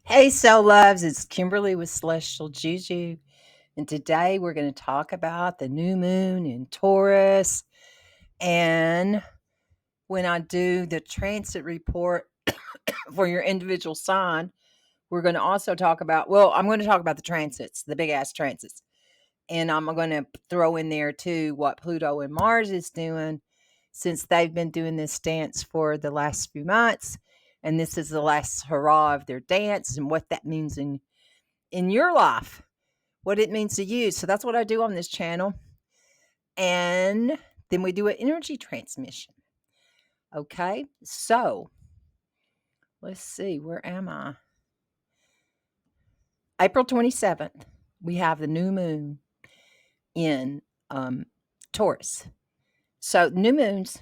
Hey, Soul Loves, it's Kimberly with Celestial Juju, and today we're going to talk about the new moon in Taurus. And when I do the transit report for your individual sign, we're going to also talk about, I'm going to talk about the transits, the big ass transits. And I'm going to throw in there too what Pluto and Mars is doing since they've been doing this dance for the last few months. And this is the last hurrah of their dance and what that means in your life, what it means to you. So that's what I do on this channel. And then we do an energy transmission. Okay. So let's see, where am I? April 27th, we have the new moon in Taurus. So new moons,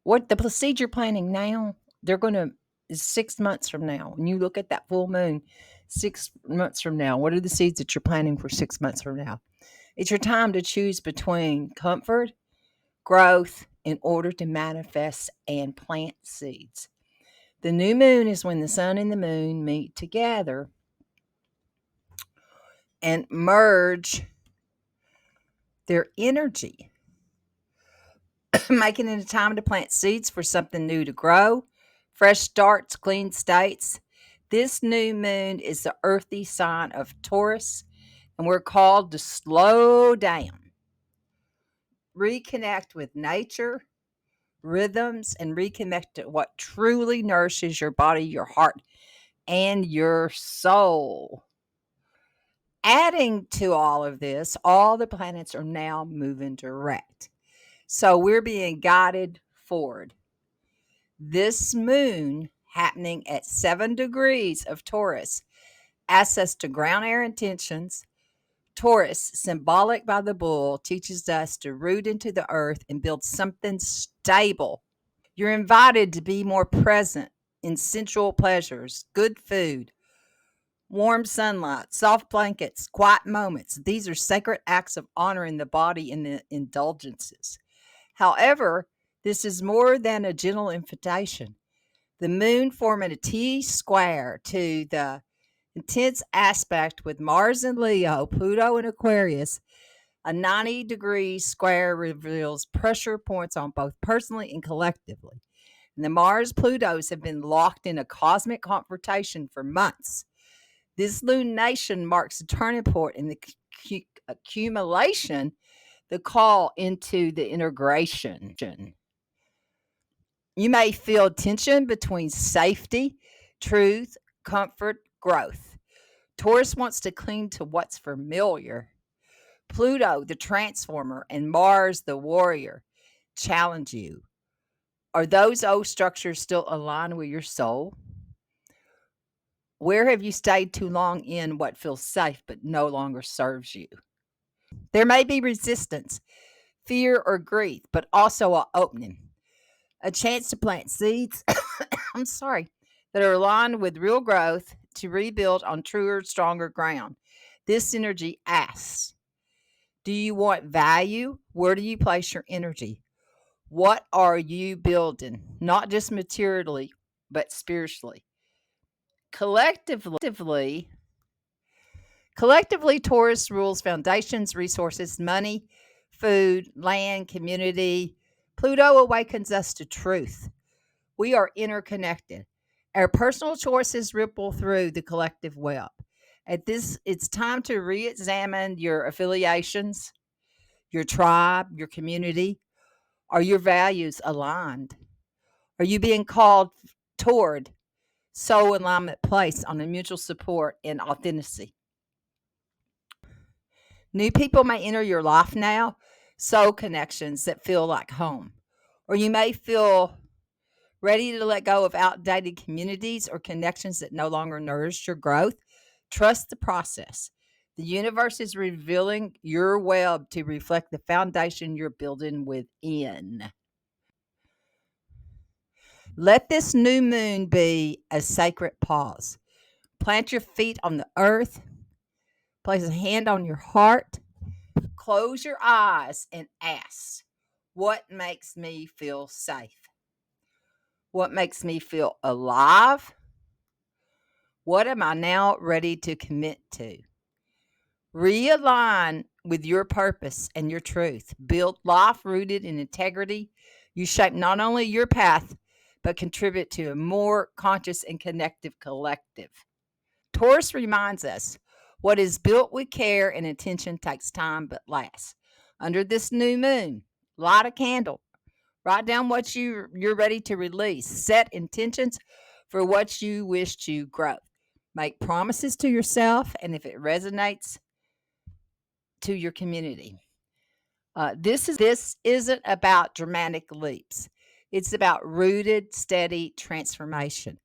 what the procedure planning now, they're going to, is 6 months from now. When you look at that full moon, 6 months from now, what are the seeds that you're planting for 6 months from now? It's your time to choose between comfort, growth, in order to manifest and plant seeds. The new moon is when the sun and the moon meet together and merge their energy, making it a time to plant seeds for something new to grow, fresh starts, clean states. This new moon is the earthy sign of Taurus, and we're called to slow down, reconnect with nature, rhythms, and reconnect to what truly nourishes your body, your heart, and your soul. Adding to all of this, all the planets are now moving direct. So we're being guided forward. This moon happening at 7 degrees of Taurus asks us to ground our intentions. Taurus, symbolic by the bull, teaches us to root into the earth and build something stable. You're invited to be more present in sensual pleasures, good food, warm sunlight, soft blankets, quiet moments. These are sacred acts of honoring the body and the indulgences. However, this is more than a gentle invitation. The moon forming a T square to the intense aspect with Mars in Leo, Pluto in Aquarius, a 90-degree square reveals pressure points on both personally and collectively. And the Mars Plutos have been locked in a cosmic confrontation for months. This lunation marks a turning point in the accumulation, the call into the integration. You may feel tension between safety, truth, comfort, growth. Taurus wants to cling to what's familiar. Pluto, the transformer, and Mars, the warrior, challenge you. Are those old structures still aligned with your soul? Where have you stayed too long in what feels safe but no longer serves you? There may be resistance, fear, or grief, but also an opening, a chance to plant seeds, I'm sorry, that are aligned with real growth to rebuild on truer, stronger ground. This energy asks, do you want value? Where do you place your energy? What are you building? Not just materially, but spiritually. Collectively, Taurus rules foundations, resources, money, food, land, community. Pluto awakens us to truth. We are interconnected. Our personal choices ripple through the collective web. At this, it's time to re-examine your affiliations, your tribe, your community. Are your values aligned? Are you being called toward soul alignment place on a mutual support and authenticity? New people may enter your life now, soul connections that feel like home. Or you may feel ready to let go of outdated communities or connections that no longer nourish your growth. Trust the process. The universe is revealing your web to reflect the foundation you're building within. Let this new moon be a sacred pause. Plant your feet on the earth, place a hand on your heart, close your eyes, and ask, what makes me feel safe? What makes me feel alive? What am I now ready to commit to? Realign with your purpose and your truth. Build life rooted in integrity. You shape not only your path, but contribute to a more conscious and connective collective. Taurus reminds us what is built with care and intention takes time but lasts. Under this new moon, light a candle. Write down what you're ready to release. Set intentions for what you wish to grow. Make promises to yourself, and if it resonates, to your community. This isn't about dramatic leaps. It's about rooted, steady transformation.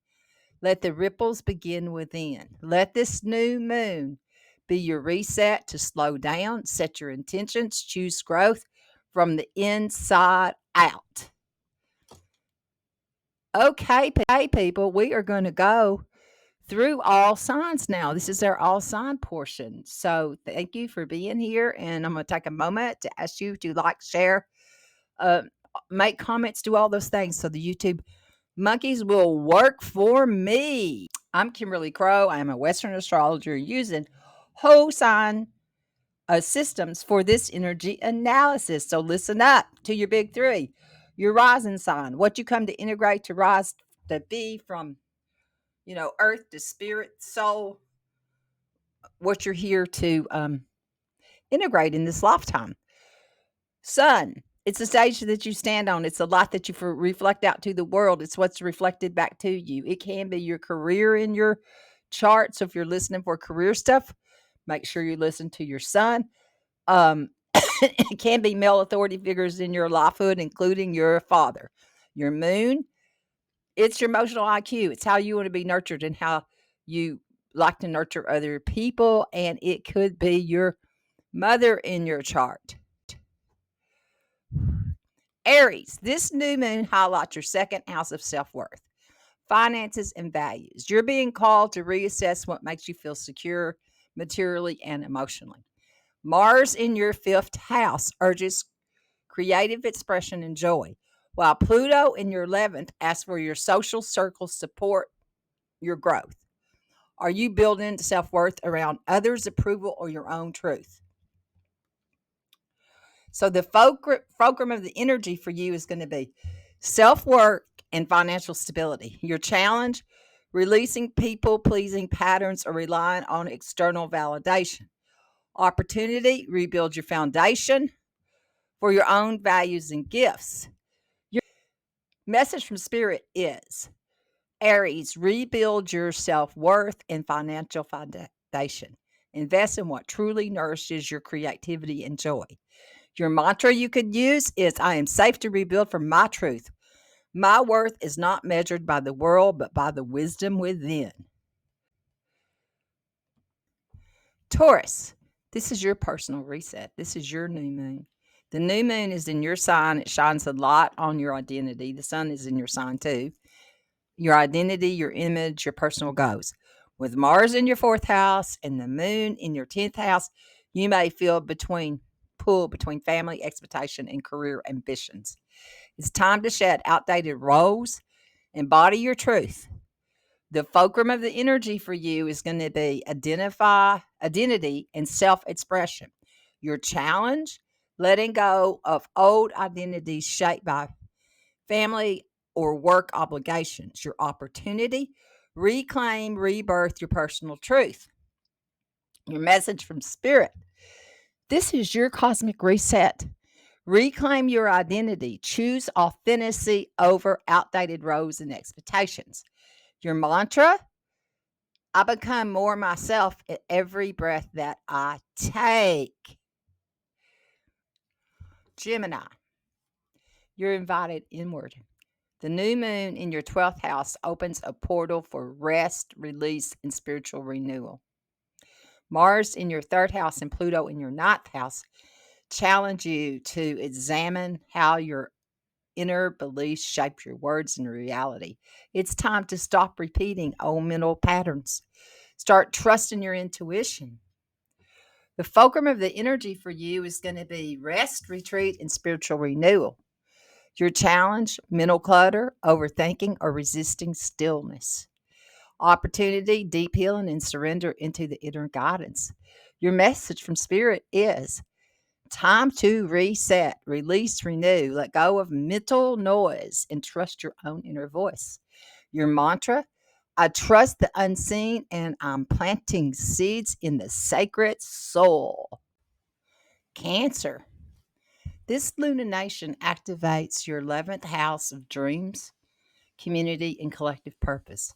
Let the ripples begin within. Let this new moon be your reset to slow down, set your intentions, choose growth from the inside out. Okay, people, we are going to go through all signs now. This is our all sign portion. So thank you for being here. And I'm going to take a moment to ask you to like, share, uh, make comments, do all those things so the YouTube monkeys will work for me. I'm Kimberly Crow. I am a Western astrologer using whole sign systems for this energy analysis. So listen up to your big three. Your rising sign, what you come to integrate to rise to be from, earth to spirit, soul, what you're here to integrate in this lifetime. Sun, it's the stage that you stand on. It's the light that you reflect out to the world. It's what's reflected back to you. It can be your career in your chart. So if you're listening for career stuff, make sure you listen to your sun. It can be male authority figures in your lifehood, including your father. Your moon, it's your emotional IQ. It's how you want to be nurtured and how you like to nurture other people. And it could be your mother in your chart. Aries, this new moon highlights your second house of self worth, finances, and values. You're being called to reassess what makes you feel secure materially and emotionally. Mars in your fifth house urges creative expression and joy, while Pluto in your 11th asks for your social circles support your growth. Are you building self worth around others' approval or your own truth? So the fulcrum of the energy for you is going to be self-work and financial stability. Your challenge, releasing people-pleasing patterns or relying on external validation. Opportunity, rebuild your foundation for your own values and gifts. Your message from Spirit is, Aries, rebuild your self-worth and financial foundation. Invest in what truly nourishes your creativity and joy. Your mantra you could use is, I am safe to rebuild from my truth. My worth is not measured by the world, but by the wisdom within. Taurus, this is your personal reset. This is your new moon. The new moon is in your sign. It shines a light on your identity. The sun is in your sign too. Your identity, your image, your personal goals. With Mars in your fourth house and the moon in your 10th house, you may feel pull between family expectation and career ambitions. It's time to shed outdated roles, embody your truth. The fulcrum of the energy for you is going to be identity and self-expression. Your challenge, letting go of old identities shaped by family or work obligations. Your opportunity, reclaim, rebirth your personal truth. Your message from Spirit. This is your cosmic reset. Reclaim your identity. Choose authenticity over outdated roles and expectations. Your mantra, I become more myself at every breath that I take. Gemini, you're invited inward. The new moon in your 12th house opens a portal for rest, release, and spiritual renewal. Mars in your 3rd house and Pluto in your 9th house challenge you to examine how your inner beliefs shape your words and reality. It's time to stop repeating old mental patterns. Start trusting your intuition. The fulcrum of the energy for you is going to be rest, retreat, and spiritual renewal. Your challenge, mental clutter, overthinking, or resisting stillness. Opportunity, deep healing, and surrender into the inner guidance. Your message from Spirit is time to reset, release, renew, let go of mental noise, and trust your own inner voice. Your mantra, I trust the unseen and I'm planting seeds in the sacred soul. Cancer. This lunation activates your 11th house of dreams, community, and collective purpose.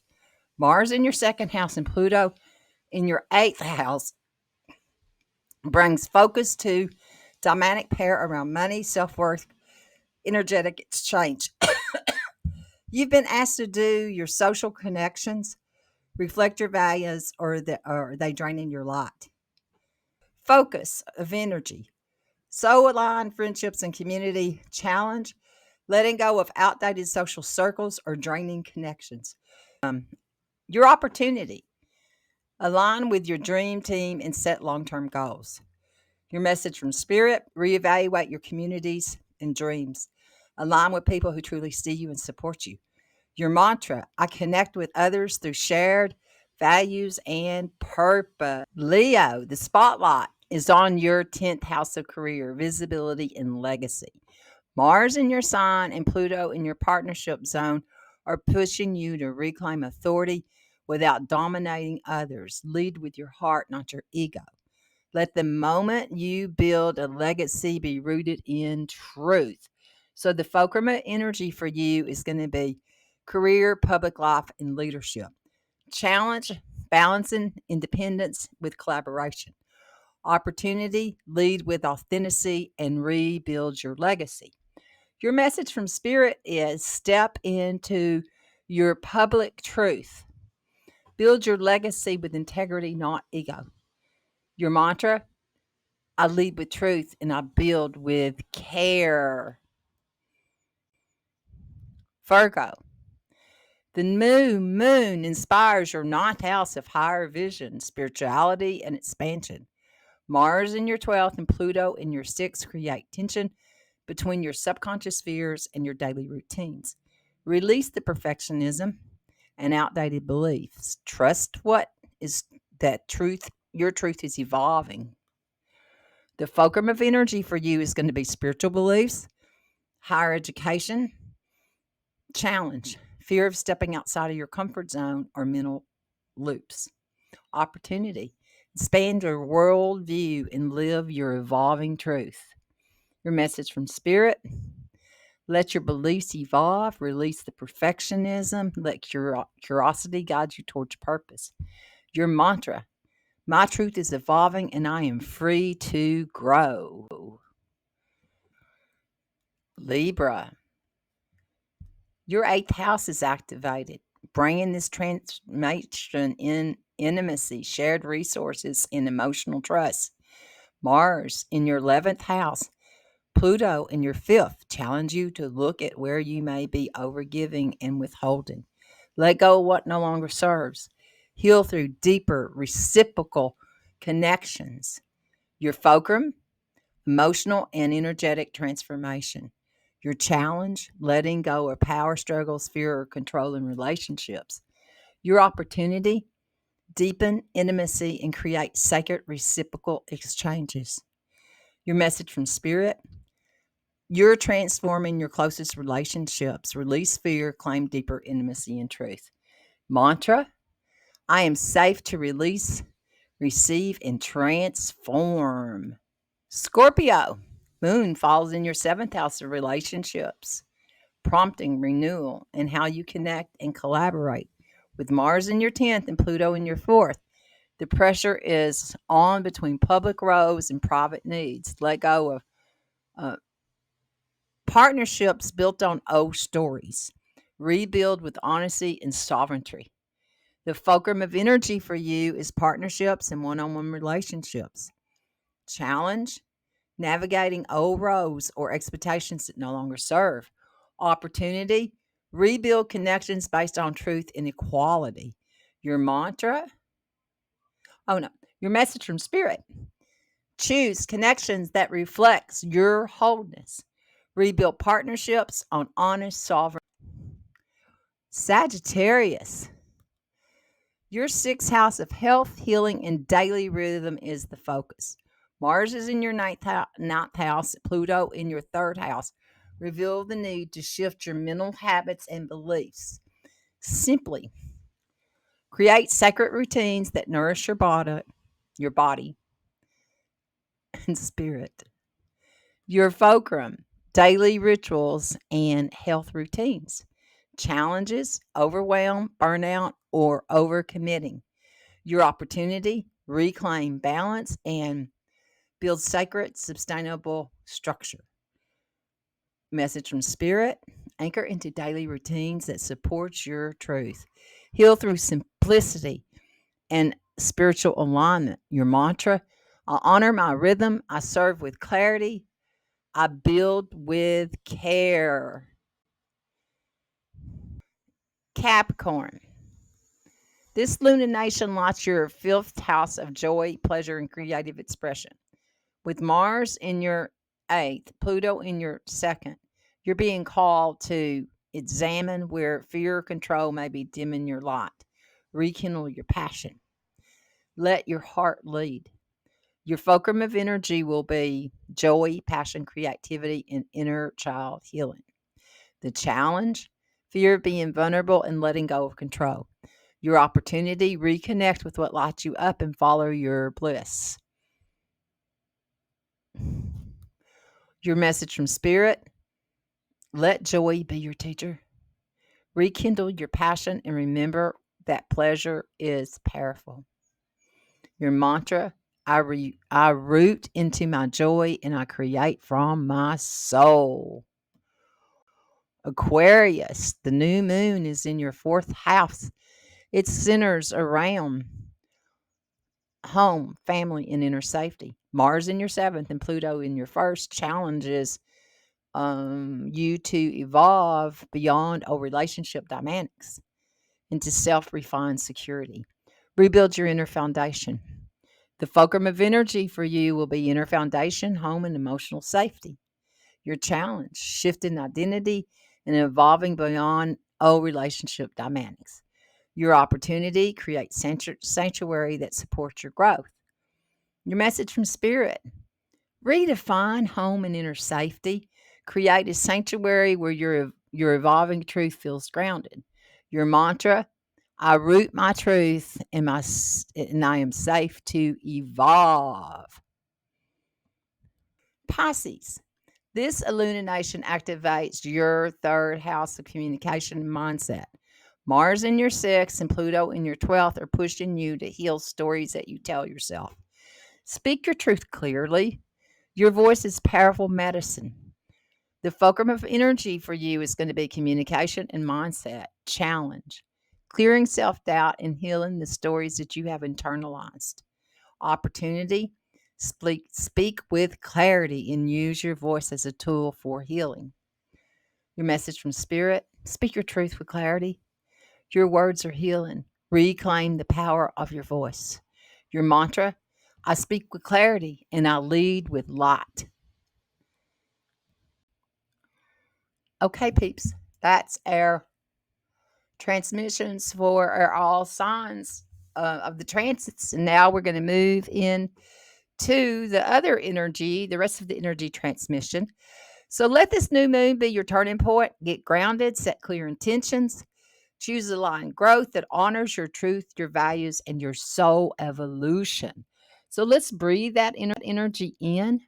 Mars in your second house and Pluto in your eighth house brings focus to dynamic pair around money, self worth, energetic exchange. You've been asked to do your social connections, reflect your values, or are they draining your light? Focus of energy. So aligned friendships and community challenge, letting go of outdated social circles or draining connections. Your opportunity. Align with your dream team and set long term goals. Your message from Spirit, reevaluate your communities and dreams. Align with people who truly see you and support you. Your mantra, I connect with others through shared values and purpose. Leo, the spotlight is on your 10th house of career, visibility, and legacy. Mars in your sign and Pluto in your partnership zone are pushing you to reclaim authority without dominating others. Lead with your heart, not your ego. Let the moment you build a legacy be rooted in truth. So the fulcrum of energy for you is going to be career, public life, and leadership. Challenge, balancing independence with collaboration. Opportunity, lead with authenticity, and rebuild your legacy. Your message from Spirit is step into your public truth. Build your legacy with integrity, not ego. Your mantra, I lead with truth and I build with care. Virgo, the new moon inspires your ninth house of higher vision, spirituality, and expansion. Mars in your 12th and Pluto in your 6th create tension between your subconscious fears and your daily routines. Release the perfectionism and outdated beliefs. Trust what is that truth, your truth is evolving. The fulcrum of energy for you is going to be spiritual beliefs, higher education, challenge, fear of stepping outside of your comfort zone or mental loops. Opportunity, expand your worldview and live your evolving truth. Your message from Spirit, let your beliefs evolve, release the perfectionism, let curiosity guide you towards purpose. Your mantra, my truth is evolving and I am free to grow. Libra, your eighth house is activated, bringing this transformation in intimacy, shared resources, and emotional trust. Mars in your 11th house, Pluto in your 5th challenge you to look at where you may be overgiving and withholding. Let go of what no longer serves. Heal through deeper reciprocal connections. Your fulcrum, emotional and energetic transformation. Your challenge, letting go of power struggles, fear, or control in relationships. Your opportunity, deepen intimacy and create sacred reciprocal exchanges. Your message from Spirit, you're transforming your closest relationships. Release fear, claim deeper intimacy and truth. Mantra, I am safe to release, receive, and transform. Scorpio, moon falls in your 7th house of relationships, prompting renewal and how you connect and collaborate. With Mars in your 10th and Pluto in your 4th, the pressure is on between public roles and private needs. Let go of uh, partnerships built on old stories. Rebuild with honesty and sovereignty. The fulcrum of energy for you is partnerships and one on one relationships. Challenge, navigating old roles or expectations that no longer serve. Opportunity, rebuild connections based on truth and equality. Your mantra, oh no, your message from Spirit. Choose connections that reflects your wholeness. Rebuild partnerships on honest sovereign. Sagittarius, Your sixth house of health, healing, and daily rhythm is the focus. Mars is in your ninth house, Pluto in your third house. Reveal the need to shift your mental habits and beliefs. Simply create sacred routines that nourish your body and spirit. Your fulcrum, daily rituals and health routines. Challenges, overwhelm, burnout, or overcommitting. Your opportunity, reclaim balance and build sacred, sustainable structure. Message from spirit, anchor into daily routines that support your truth. Heal through simplicity and spiritual alignment. Your mantra, I honor my rhythm, I serve with clarity, I build with care. Capricorn. This lunation lights your fifth house of joy, pleasure, and creative expression. With Mars in your eighth, Pluto in your second, you're being called to examine where fear or control may be dimming your light. Rekindle your passion. Let your heart lead. Your fulcrum of energy will be joy, passion, creativity, and inner child healing. The challenge, fear of being vulnerable and letting go of control. Your opportunity, reconnect with what lights you up and follow your bliss. Your message from spirit, let joy be your teacher. Rekindle your passion and remember that pleasure is powerful. Your mantra, I root into my joy and I create from my soul. Aquarius, the new moon is in your fourth house. It centers around home, family, and inner safety. Mars in your seventh and Pluto in your first challenges you to evolve beyond old relationship dynamics into self refined security. Rebuild your inner foundation. The fulcrum of energy for you will be inner foundation, home, and emotional safety. Your challenge, shifting identity and evolving beyond old relationship dynamics. Your opportunity, create sanctuary that supports your growth. Your message from spirit, redefine home and inner safety. Create a sanctuary where your evolving truth feels grounded. Your mantra, I root my truth and I am safe to evolve. Pisces. This illumination activates your third house of communication and mindset. Mars in your sixth and Pluto in your 12th are pushing you to heal stories that you tell yourself. Speak your truth clearly. Your voice is powerful medicine. The fulcrum of energy for you is going to be communication and mindset challenge, clearing self doubt and healing the stories that you have internalized. Opportunity, speak with clarity and use your voice as a tool for healing. Your message from spirit, speak your truth with clarity. Your words are healing. Reclaim the power of your voice. Your mantra, I speak with clarity and I lead with light. Okay, peeps, that's our transmissions for all signs of the transits. And now we're going to move in to the other energy, the rest of the energy transmission. So let this new moon be your turning point. Get grounded, set clear intentions, choose a line growth that honors your truth, your values, and your soul evolution. So let's breathe that energy in.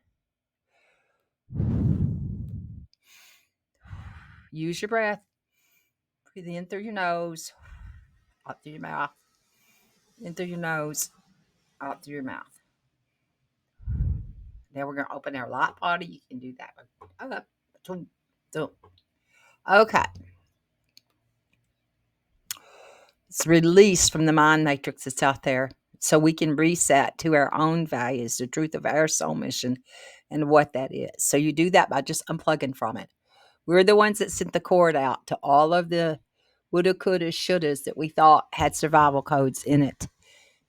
Use your breath. Breathe in through your nose, out through your mouth, in through your nose, out through your mouth. Now we're going to open our light body. You can do that one. Up, boom, boom. Okay. It's released from the mind matrix that's out there so we can reset to our own values, the truth of our soul mission, and what that is. So you do that by just unplugging from it. We're the ones that sent the cord out to all of the woulda, coulda, shouldas that we thought had survival codes in it.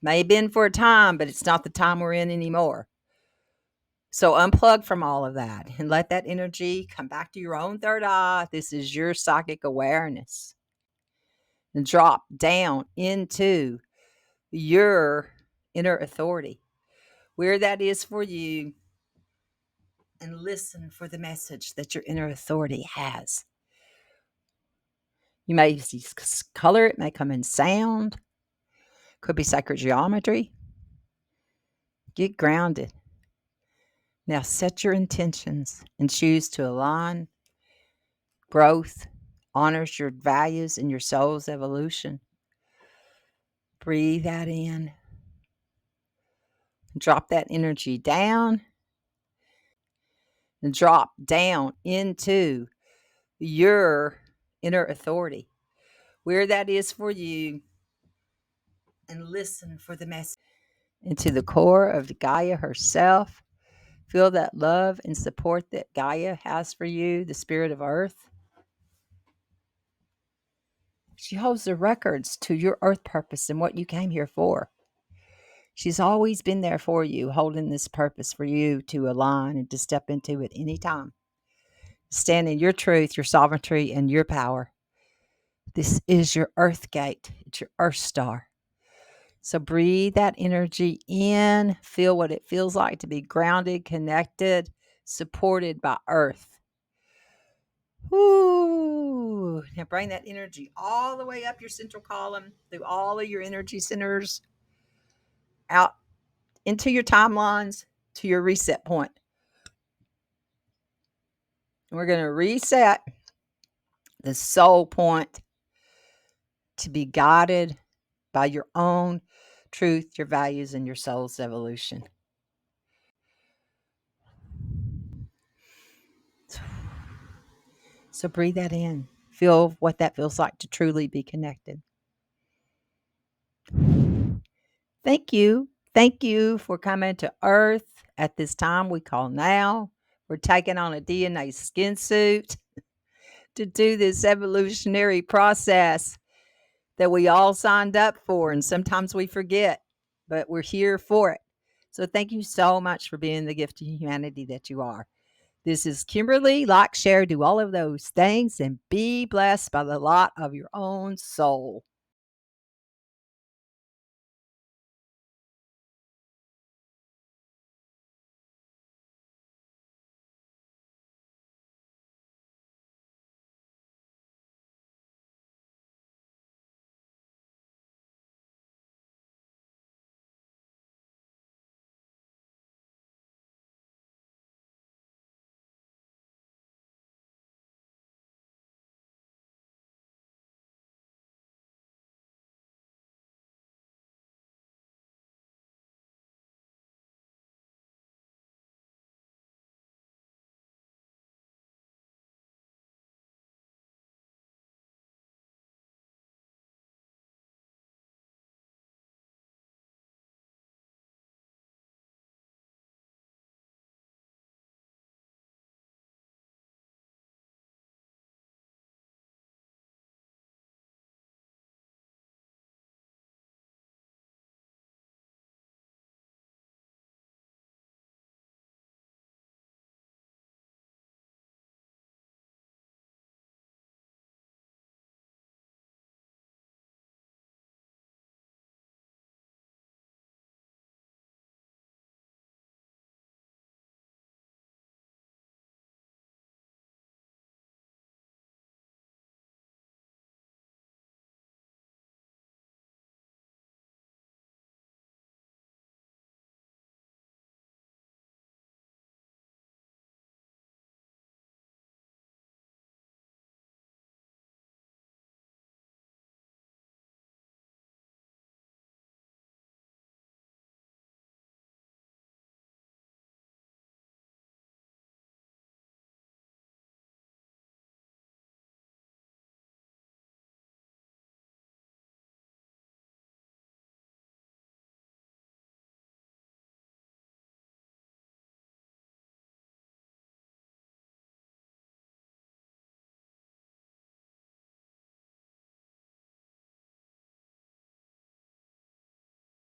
May have been for a time, but it's not the time we're in anymore. So unplug from all of that and let that energy come back to your own third eye. This is your psychic awareness. And drop down into your inner authority, where that is for you, and listen for the message that your inner authority has. You may see color, it may come in sound, could be sacred geometry. Get grounded. Now set your intentions and choose to align growth, honors your values and your soul's evolution. Breathe that in. Drop that energy down and drop down into your inner authority, where that is for you, and listen for the message. Into the core of Gaia herself. Feel that love and support that Gaia has for you, the spirit of Earth. She holds the records to your Earth purpose and what you came here for. She's always been there for you, holding this purpose for you to align and to step into at any time. Stand in your truth, your sovereignty, and your power. This is your Earth gate. It's your Earth star. So breathe that energy in. Feel what it feels like to be grounded, connected, supported by Earth. Woo. Now bring that energy all the way up your central column, through all of your energy centers, out into your timelines, to your reset point. And we're going to reset the soul point to be guided by your own truth, your values, and your soul's evolution. So breathe that in. Feel what that feels like to truly be connected. Thank you. Thank you for coming to Earth at this time we call now. We're taking on a DNA skin suit to do this evolutionary process that we all signed up for, and sometimes we forget, but we're here for it. So thank you so much for being the gift of humanity that you are. This is Kimberly. Like, share, do all of those things, and be blessed by the light of your own soul.